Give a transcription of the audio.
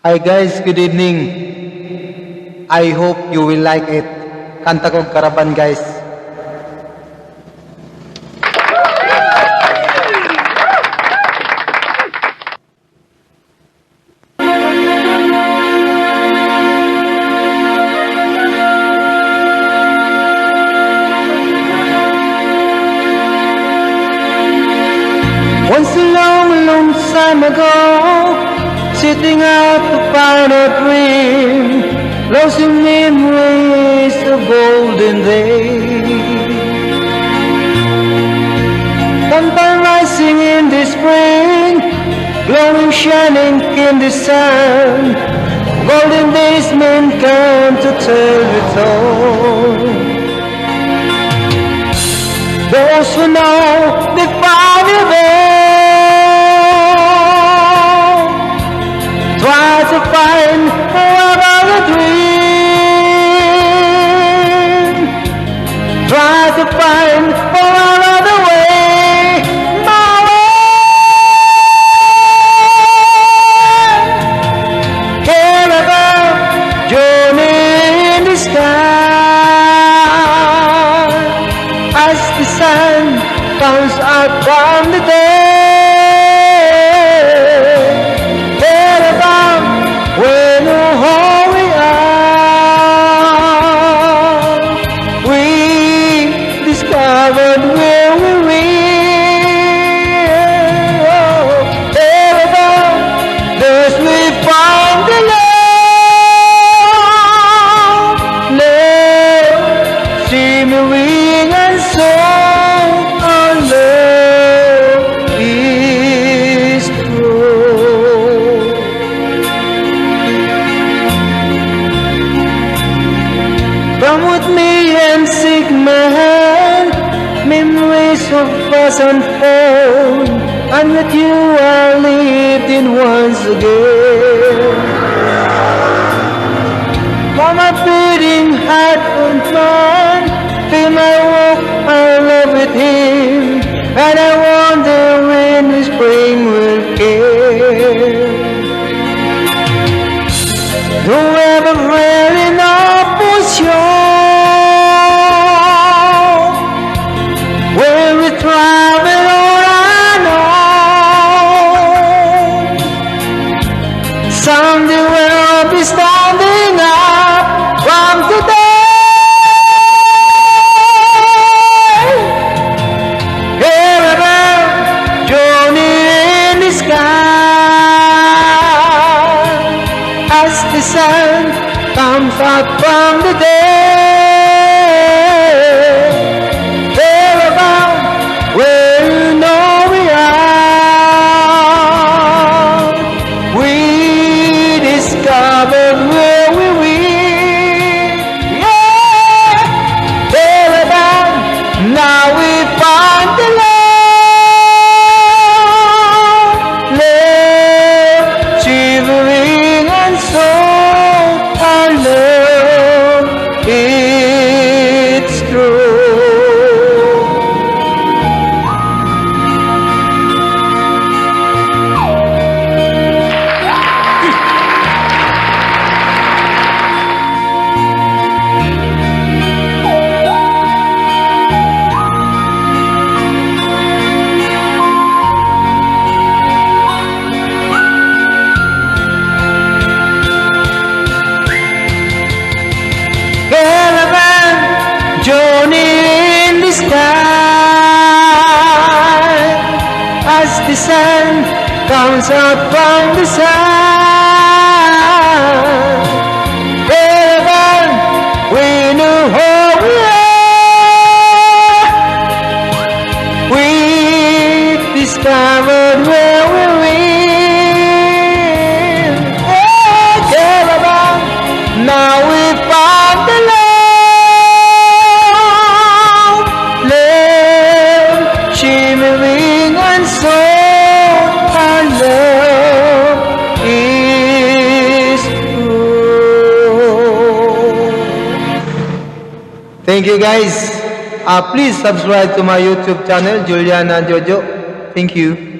Hi guys, good evening. I hope you will like it. Kanta kong Caravan guys. Once a long, long time ago, sitting out to find a dream, lost in memories of golden days. Sunshine rising in the spring, glowing, shining in the sun. Golden days men come to tell it all. Those who know they find it there. Try to find another dream. Try to find another way. My way. Caravan, journey in the sky. As the sun comes out from the day. Come with me and seek my hand. Memories of us unfold, and with you I lived in once again. For my beating heart and mind, feel my walk, I love with him, and I wonder when the spring will come. Whoever wearing up was yours, where we travel all I know. Someday we'll be standing up from today. Caravan, journey in the sky. As the sun comes out from the day, Caravan, where you know we are. We discovered where we will. Yeah, Caravan, now we find the love, love, shivering and soul, our love, it's true. Caravan, journey in the sky. As the sun comes out from the sun. Caravan, we know who we are. We discovered where we will. Oh, Caravan, now we found the love, love, shimmering and soul, our love is true. Thank you guys. Please subscribe to my YouTube channel, Julian and Jojo. Thank you.